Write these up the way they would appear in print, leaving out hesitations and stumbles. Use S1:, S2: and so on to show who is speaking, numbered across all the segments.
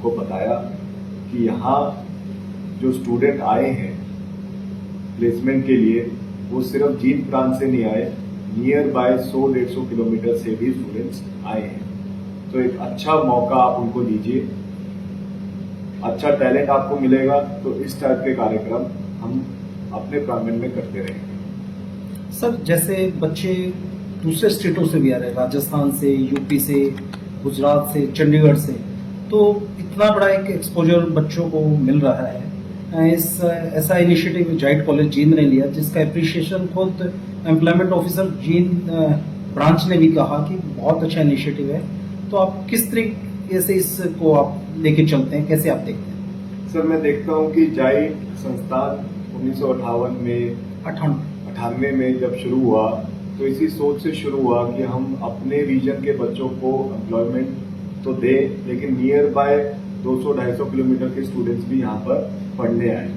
S1: उनको बताया कि यहाँ जो स्टूडेंट आए हैं प्लेसमेंट के लिए वो सिर्फ जींद प्रांत से नहीं आए, नियर बाय 100-150 किलोमीटर से भी स्टूडेंट्स आए हैं। तो एक अच्छा मौका आप उनको दीजिए, अच्छा टैलेंट आपको मिलेगा। तो इस टाइप के कार्यक्रम हम अपने प्रांगण में करते रहेंगे।
S2: सर, जैसे बच्चे दूसरे स्टेटों से भी आ रहे हैं, राजस्थान से, यूपी से, गुजरात से, चंडीगढ़ से, तो इतना बड़ा एक एक्सपोजर बच्चों को मिल रहा है। ऐसा इनिशिएटिव जाइट कॉलेज जींद ने लिया, जिसका एप्रिशिएशन खुद एम्प्लॉयमेंट ऑफिसर जींद ब्रांच ने भी कहा कि बहुत अच्छा इनिशिएटिव है। तो आप किस तरीके से इसको आप लेके चलते हैं, कैसे आप देखते हैं?
S1: सर, मैं देखता हूं कि जाइट संस्थान 1998 में जब शुरू हुआ तो इसी सोच से शुरू हुआ कि हम अपने रीजन के बच्चों को एम्प्लॉयमेंट तो दें, लेकिन नियर बाय 200-250 किलोमीटर के स्टूडेंट्स भी यहाँ पर पढ़ने आए।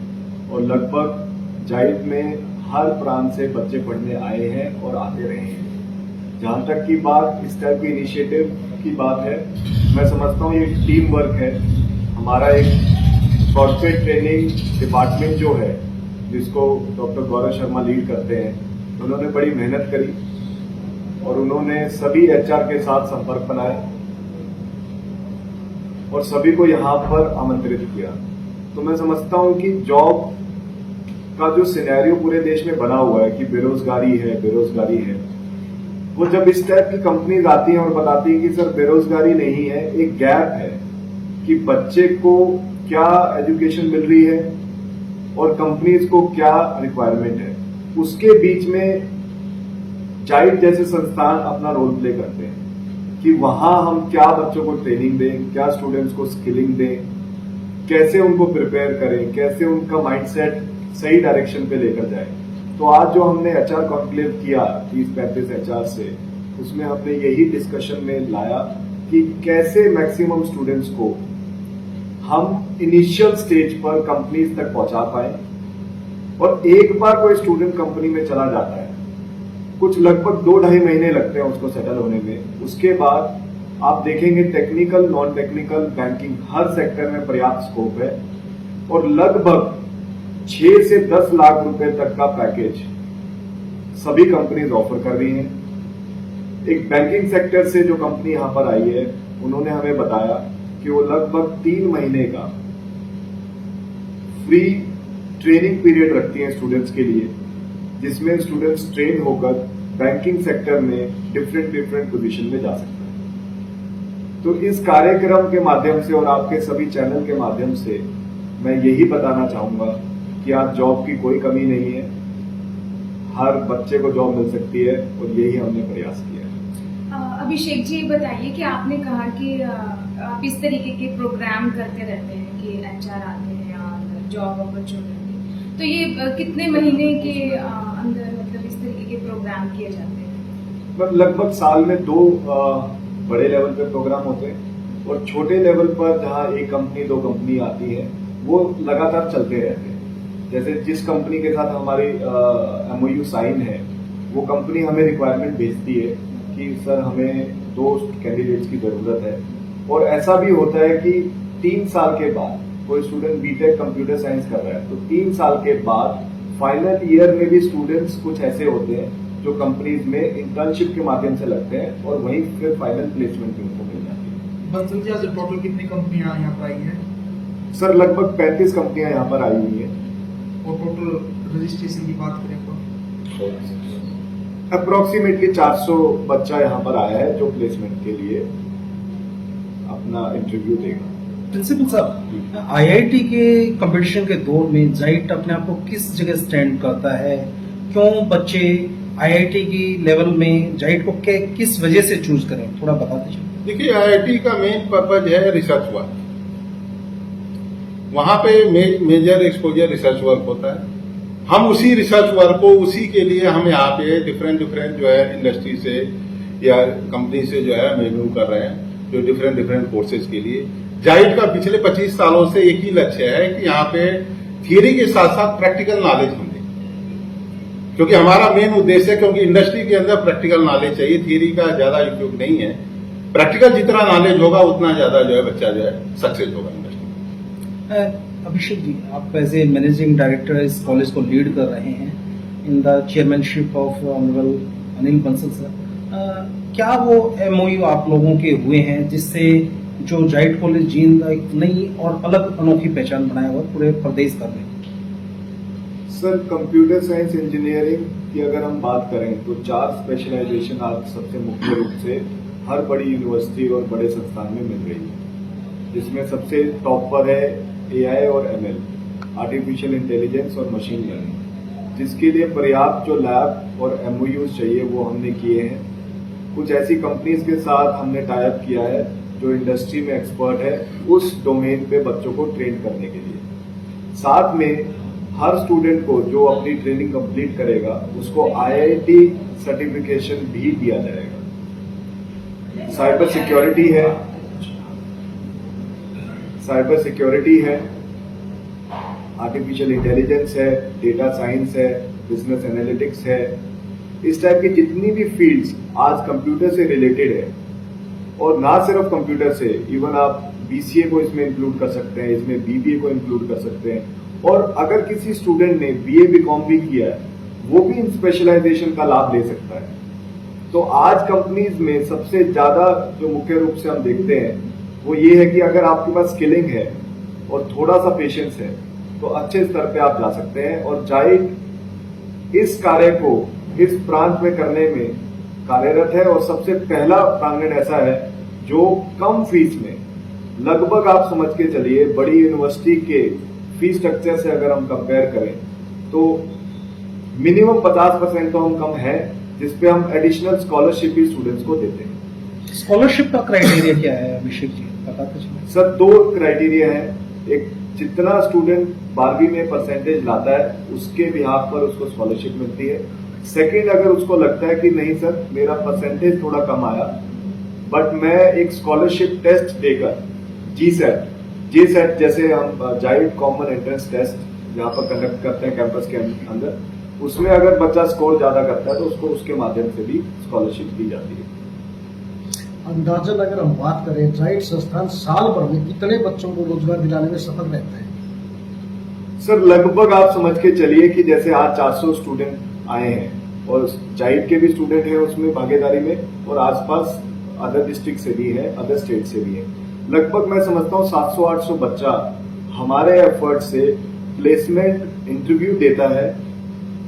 S1: और लगभग जाइट में हर प्रांत से बच्चे पढ़ने आए हैं और आते रहे हैं। जहाँ तक की बात इस टाइप के इनिशिएटिव की बात है, मैं समझता हूँ ये टीम वर्क है। हमारा एक कॉर्पोरेट ट्रेनिंग डिपार्टमेंट जो है, जिसको डॉक्टर गौरव शर्मा लीड करते हैं, उन्होंने बड़ी मेहनत करी और उन्होंने सभी एचआर के साथ संपर्क बनाए और सभी को यहाँ पर आमंत्रित किया। तो मैं समझता हूँ कि जॉब का जो सिनेरियो पूरे देश में बना हुआ है कि बेरोजगारी है, वो जब इस टाइप की कंपनीज आती हैं और बताती हैं कि सर बेरोजगारी नहीं है, एक गैप है कि बच्चे को क्या एजुकेशन मिल रही है और कंपनीज को क्या रिक्वायरमेंट है, उसके बीच में जाइट जैसे संस्थान अपना रोल प्ले करते हैं कि वहां हम क्या बच्चों को ट्रेनिंग दें, क्या स्टूडेंट्स को स्किलिंग दें, कैसे उनको प्रिपेयर करें, कैसे उनका माइंडसेट सही डायरेक्शन पे लेकर जाए। तो आज जो हमने एचआर कॉन्क्लेव किया 30-35 एचआर से, उसमें हमने यही डिस्कशन में लाया कि कैसे मैक्सिमम स्टूडेंट्स को हम इनिशियल स्टेज पर कंपनीज तक पहुंचा पाए। और एक बार कोई स्टूडेंट कंपनी में चला जाता है, कुछ लगभग 2-2.5 महीने लगते हैं उसको सेटल होने में। उसके बाद आप देखेंगे टेक्निकल, नॉन टेक्निकल, बैंकिंग, हर सेक्टर में पर्याप्त स्कोप है और लगभग 6 से 10 लाख रुपए तक का पैकेज सभी कंपनीज ऑफर कर रही हैं। एक बैंकिंग सेक्टर से जो कंपनी यहां पर आई है, उन्होंने हमें बताया कि वो लगभग 3 महीने का फ्री ट्रेनिंग पीरियड रखती हैं स्टूडेंट्स के लिए, जिसमें स्टूडेंट्स ट्रेन होकर बैंकिंग सेक्टर में डिफरेंट पोजीशन में जा सकते हैं। तो इस कार्यक्रम के माध्यम से और आपके सभी चैनल के माध्यम से मैं यही बताना चाहूंगा कि आज जॉब की कोई कमी नहीं है, हर बच्चे को जॉब मिल सकती है और यही हमने प्रयास किया है।
S3: अभिषेक जी, बताइए कि आपने कहा कि आप इस तरीके के प्रोग्राम करते रहते हैं कि एचआर आते हैं और जॉब अपॉर्चुनिटी, तो ये कितने महीने के अंदर मतलब इस तरीके के प्रोग्राम किए जाते हैं?
S1: लगभग साल में 2 बड़े लेवल पे प्रोग्राम होते हैं और छोटे लेवल पर जहां 1 कंपनी 2 कंपनी आती है, वो लगातार चलते रहते हैं। जैसे जिस कंपनी के साथ हमारी MOU साइन है, वो कंपनी हमें रिक्वायरमेंट भेजती है कि सर हमें 2 कैंडिडेट्स की जरूरत है। और ऐसा भी होता है कि 3 साल के बाद कोई स्टूडेंट बीटेक कंप्यूटर साइंस कर रहा है, तो 3 साल के बाद फाइनल ईयर में भी स्टूडेंट्स कुछ ऐसे होते हैं जो कंपनीज में इंटर्नशिप के माध्यम से लगते हैं और वहीं फिर फाइनल प्लेसमेंट भी उनको मिल जाती है।
S4: बंसल जी, आज टोटल कितनी कंपनियां यहाँ पर आई हैं?
S1: सर, लगभग 35 कंपनियां यहाँ पर आई हुई हैं।
S4: और टोटल रजिस्ट्रेशन की बात करें तो
S1: अप्रोक्सीमेटली 400 बच्चा यहाँ पर आया है जो प्लेसमेंट के लिए अपना इंटरव्यू देगा।
S2: प्रिंसिपल साहब, आईआईटी के कंपटीशन के दौर में जाइट अपने आप को किस जगह स्टैंड करता है? क्यों बच्चे आईआईटी की लेवल में जाइट को किस वजह से चूज करें, थोड़ा बता दीजिए।
S5: देखिए, आईआईटी का मेन पर्पज है रिसर्च वर्क। वहां पे मेजर एक्सपोजर रिसर्च वर्क होता है। हम उसी रिसर्च वर्क को उसी के लिए हम यहाँ पे डिफरेंट जो है इंडस्ट्री से या कंपनी से जो है हम मूव कर रहे हैं, जो डिफरेंट कोर्सेज के लिए। जाइट का पिछले 25 सालों से एक ही लक्ष्य है कि यहाँ पे थियरी के साथ साथ प्रैक्टिकल नॉलेज हम दें, क्योंकि हमारा मेन उद्देश्य है, क्योंकि इंडस्ट्री के अंदर प्रैक्टिकल नॉलेज चाहिए, थियरी का ज्यादा उपयोग नहीं है। प्रैक्टिकल जितना नॉलेज होगा उतना ज्यादा जो है बच्चा जो है सक्सेस होगा इंडस्ट्री में।
S2: अभिषेक जी, आप एज ए मैनेजिंग डायरेक्टर इस कॉलेज को लीड कर रहे हैं in the chairmanship of honourable Anil Bansal sir, क्या वो एमओयू आप लोगों के हुए हैं जिससे जो जाइट कॉलेज जींद एक नई और अलग अनोखी पहचान बनाया हुआ पूरे प्रदेश भर में?
S1: सर, कंप्यूटर साइंस इंजीनियरिंग की अगर हम बात करें तो 4 स्पेशलाइजेशन आज सबसे मुख्य रूप से हर बड़ी यूनिवर्सिटी और बड़े संस्थान में मिल रही है, जिसमें सबसे टॉप पर है एआई और एमएल, आर्टिफिशियल इंटेलिजेंस और मशीन लर्निंग, जिसके लिए पर्याप्त जो लैब और एमओयूज चाहिए वो हमने किए हैं। कुछ ऐसी कंपनीज के साथ हमने टाई अप किया है जो इंडस्ट्री में एक्सपर्ट है उस डोमेन पे बच्चों को ट्रेन करने के लिए। साथ में हर स्टूडेंट को जो अपनी ट्रेनिंग कंप्लीट करेगा उसको आईआईटी सर्टिफिकेशन भी दिया जाएगा। साइबर सिक्योरिटी है, आर्टिफिशियल इंटेलिजेंस है, डेटा साइंस है, बिजनेस एनालिटिक्स है, इस टाइप की जितनी भी फील्ड्स आज कंप्यूटर से रिलेटेड है, और ना सिर्फ कंप्यूटर से, इवन आप बीसीए को इसमें इंक्लूड कर सकते हैं, इसमें बीबीए को इंक्लूड कर सकते हैं, और अगर किसी स्टूडेंट ने बीए बीकॉम भी किया है वो भी इन स्पेशलाइजेशन का लाभ ले सकता है। तो आज कंपनीज में सबसे ज्यादा जो मुख्य रूप से हम देखते हैं वो ये है कि अगर आपके पास स्किलिंग है और थोड़ा सा पेशेंस है तो अच्छे स्तर पे आप जा सकते हैं। और जाइट इस कार्य को इस प्रांत में करने में कार्यरत है, और सबसे पहला प्रांगण ऐसा है जो कम फीस में, लगभग आप समझ के चलिए बड़ी यूनिवर्सिटी के फीस स्ट्रक्चर से अगर हम कंपेयर करें तो मिनिमम 50% तो हम कम है, जिसपे हम एडिशनल स्कॉलरशिप भी स्टूडेंट्स को देते हैं।
S2: स्कॉलरशिप का क्राइटेरिया क्या है अभिषेक जी, बताते चलिए।
S1: सर, 2 क्राइटेरिया है। एक, जितना स्टूडेंट 12वीं में परसेंटेज लाता है उसके बिहाफ पर उसको स्कॉलरशिप मिलती है। सेकंड, अगर उसको लगता है कि नहीं सर मेरा परसेंटेज थोड़ा कम आया बट मैं एक स्कॉलरशिप टेस्ट देकर जीसेट जैसे हम जाइट कॉमन एंट्रेंस टेस्ट जहां पर कंडक्ट करते हैं कैंपस के अंदर, उसमें अगर बच्चा स्कोर ज्यादा करता है तो उसको उसके माध्यम से भी स्कॉलरशिप दी जाती है।
S6: अंदाजन अगर हम बात करें, जाइट संस्थान साल भर में कितने बच्चों को रोजगार दिलाने में सफल रहता है?
S1: सर, लगभग आप समझ के चलिए कि जैसे आज 400 स्टूडेंट आए हैं और जाइट के भी स्टूडेंट हैं उसमें भागीदारी में, और आसपास अदर डिस्ट्रिक्ट से भी है, अदर स्टेट से भी है। लगभग मैं समझता हूँ 700-800 बच्चा हमारे एफर्ट से प्लेसमेंट इंटरव्यू देता है,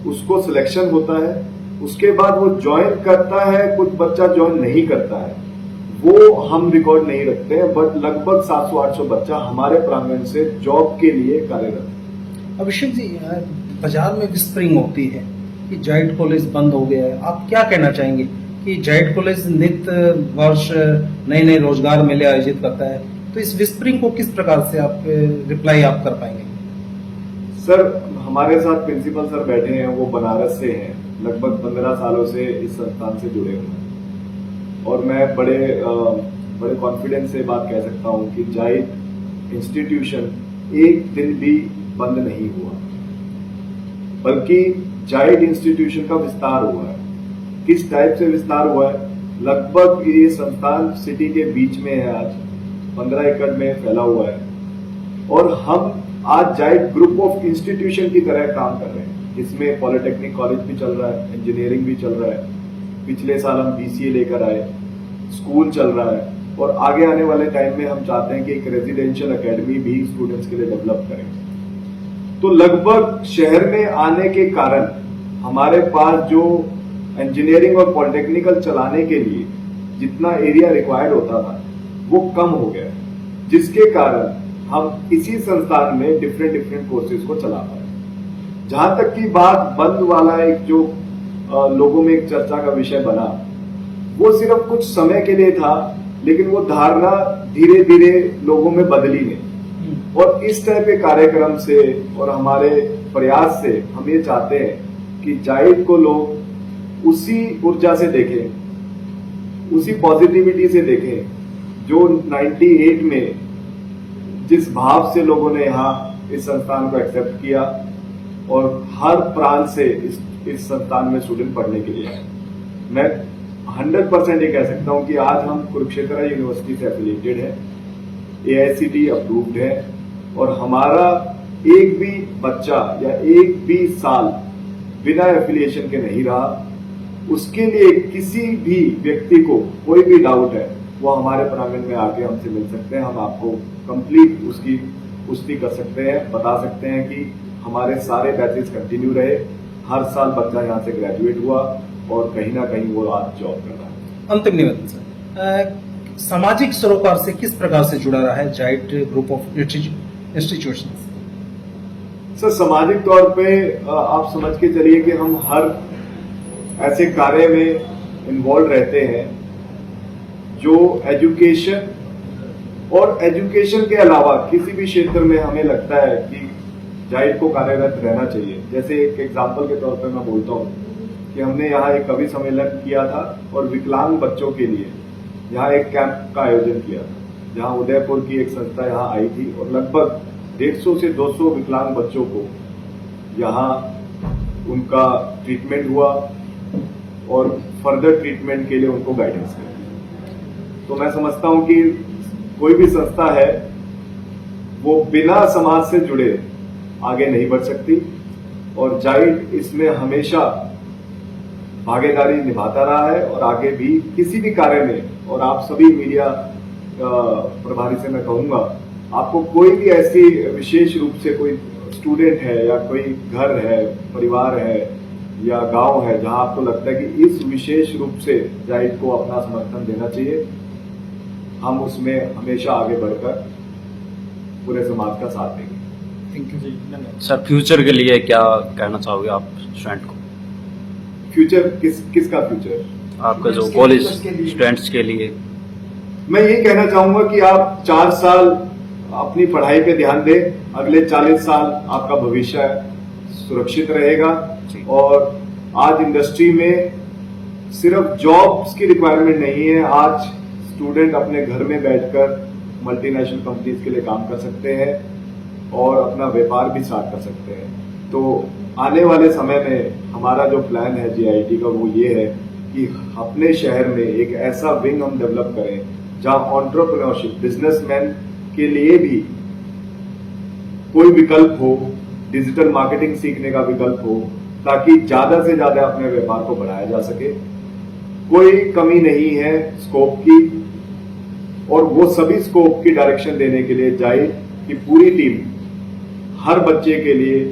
S1: उसको सिलेक्शन होता है, उसके बाद वो ज्वाइन करता है। कुछ बच्चा ज्वाइन नहीं करता है, वो हम रिकॉर्ड नहीं रखते हैं, बट लगभग 700-800 बच्चा हमारे प्रांगण से जॉब के लिए कार्यरत है।
S2: अभिषेक जी, बाजार में विस्परिंग होती है कि जाइट कॉलेज बंद हो गया है, आप क्या कहना चाहेंगे कि जाइट कॉलेज नित्य वर्ष नए नए रोजगार मेले आयोजित करता है, तो इस विस्परिंग को किस प्रकार से आप रिप्लाई आप कर पाएंगे?
S1: सर, हमारे साथ प्रिंसिपल सर बैठे हैं, वो बनारस से हैं, लगभग 15 सालों से इस संस्थान से जुड़े हुए हैं, और मैं बड़े कॉन्फिडेंस से बात कह सकता हूं कि जाइट इंस्टीट्यूशन एक दिन भी बंद नहीं हुआ, बल्कि जाइट इंस्टीट्यूशन का विस्तार हुआ है। किस टाइप से विस्तार हुआ है? लगभग ये संस्थान सिटी के बीच में है, आज 15 एकड़ में फैला हुआ है, और हम आज जाइट ग्रुप ऑफ इंस्टीट्यूशन की तरह काम कर रहे हैं, जिसमें पॉलिटेक्निक कॉलेज भी चल रहा है, इंजीनियरिंग भी चल रहा है, पिछले साल हम बीसीए लेकर आए, स्कूल चल रहा है, और आगे आने वाले टाइम में हम चाहते हैं कि एक रेजिडेंशियल एकेडमी भी स्टूडेंट्स के लिए डेवलप करें। तो लगभग शहर में आने के कारण हमारे पास जो इंजीनियरिंग और पॉलिटेक्निकल चलाने के लिए जितना एरिया रिक्वायर्ड होता था वो कम हो गया, जिसके कारण हम इसी संस्थान में डिफरेंट कोर्सेज को चला पाए। जहां तक की बात बंद वाला एक जो लोगों में एक चर्चा का विषय बना, वो सिर्फ कुछ समय के लिए था, लेकिन वो धारणा धीरे धीरे लोगों में बदली नहीं। और इस तरह के कार्यक्रम से और हमारे प्रयास से हम ये चाहते हैं कि जाइट को लोग उसी ऊर्जा से देखें, उसी पॉजिटिविटी से देखें जो 98 में जिस भाव से लोगों ने यहाँ इस संस्थान को एक्सेप्ट किया, और हर प्रांत से इस संस्थान में स्टूडेंट पढ़ने के लिए आए। मैं 100% ये कह सकता हूं कि आज हम कुरुक्षेत्र यूनिवर्सिटी से एफिलिएटेड है, AICTE अप्रूव्ड है, और हमारा एक भी बच्चा या एक भी साल बिना एफिलिएशन के नहीं रहा। उसके लिए किसी भी व्यक्ति को कोई भी डाउट है वो हमारे प्रांगण में आके हमसे मिल सकते हैं। हम आपको कंप्लीट उसकी पुष्टि कर सकते हैं, बता सकते हैं कि हमारे सारे बैचेस कंटिन्यू रहे, हर साल बच्चा यहाँ से ग्रेजुएट हुआ और कहीं ना कहीं वो आज जॉब कर रहा है।
S2: अंतिम निवेदन सर, सामाजिक सरोकार से किस प्रकार से जुड़ा रहा है जाइट ग्रुप ऑफ इंस्टीट्यूशन?
S1: सर, सामाजिक तौर पे आप समझ के चलिए कि हम हर ऐसे कार्य में इन्वॉल्व रहते हैं जो एजुकेशन और एजुकेशन के अलावा किसी भी क्षेत्र में हमें लगता है कि जाइट को कार्यरत रहना चाहिए। जैसे एक एग्जाम्पल के तौर पे मैं बोलता हूँ कि हमने यहाँ एक कवि सम्मेलन किया था और विकलांग बच्चों के लिए यहाँ एक कैंप का आयोजन किया था, जहाँ उदयपुर की एक संस्था यहाँ आई थी और लगभग 150 से 200 विकलांग बच्चों को यहाँ उनका ट्रीटमेंट हुआ और फर्दर ट्रीटमेंट के लिए उनको गाइडेंस किया। तो मैं समझता हूं कि कोई भी संस्था है वो बिना समाज से जुड़े आगे नहीं बढ़ सकती, और जाइट इसमें हमेशा भागीदारी निभाता रहा है और आगे भी किसी भी कार्य में। और आप सभी मीडिया प्रभारी से मैं कहूंगा, आपको कोई भी ऐसी विशेष रूप से कोई स्टूडेंट है या कोई घर है, परिवार है या गांव है जहां आपको लगता है कि इस विशेष रूप से जाइट को अपना समर्थन देना चाहिए, हम उसमें हमेशा आगे बढ़कर पूरे समाज का साथ देंगे।
S2: थैंक यू जी, धन्यवाद
S7: सर। फ्यूचर के लिए क्या कहना चाहोगे आप स्टूडेंट को?
S1: फ्यूचर किसका फ्यूचर?
S7: आपका जो कॉलेज स्टूडेंट्स के लिए।
S1: मैं ये कहना चाहूंगा कि आप 4 साल अपनी पढ़ाई पे ध्यान दें, अगले 40 साल आपका भविष्य सुरक्षित रहेगा। और आज इंडस्ट्री में सिर्फ जॉब्स की रिक्वायरमेंट नहीं है, आज स्टूडेंट अपने घर में बैठकर मल्टीनेशनल कंपनीज के लिए काम कर सकते हैं और अपना व्यापार भी स्टार्ट कर सकते हैं। तो आने वाले समय में हमारा जो प्लान है JIT का वो ये है कि अपने शहर में एक ऐसा विंग हम डेवलप करें जहां एंटरप्रेन्योरशिप, बिजनेसमैन के लिए भी कोई विकल्प हो, डिजिटल मार्केटिंग सीखने का विकल्प हो, ताकि ज्यादा से ज्यादा अपने व्यापार को बढ़ाया जा सके। कोई कमी नहीं है स्कोप की, और वो सभी स्कोप की डायरेक्शन देने के लिए जाइट की पूरी टीम हर बच्चे के लिए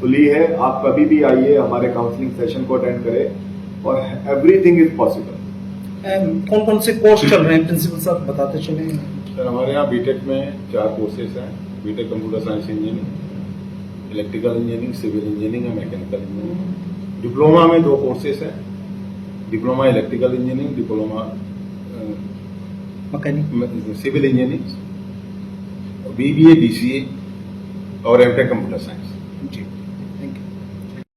S1: खुली है। आप कभी भी आइए, हमारे काउंसलिंग सेशन को अटेंड करें और एवरीथिंग इज पॉसिबल।
S2: कौन कौन से कोर्स चल रहे हैं प्रिंसिपल साहब, बताते चले?
S5: सर, हमारे यहाँ बीटेक में 4 कोर्सेज हैं। BTech computer science engineering, electrical engineering, civil engineering और मैकेनिकल इंजीनियरिंग। डिप्लोमा में 2 कोर्सेज हैं, diploma electrical engineering, diploma
S2: mechanic,
S5: civil engineering, BBA, BCA और MTech कंप्यूटर साइंस।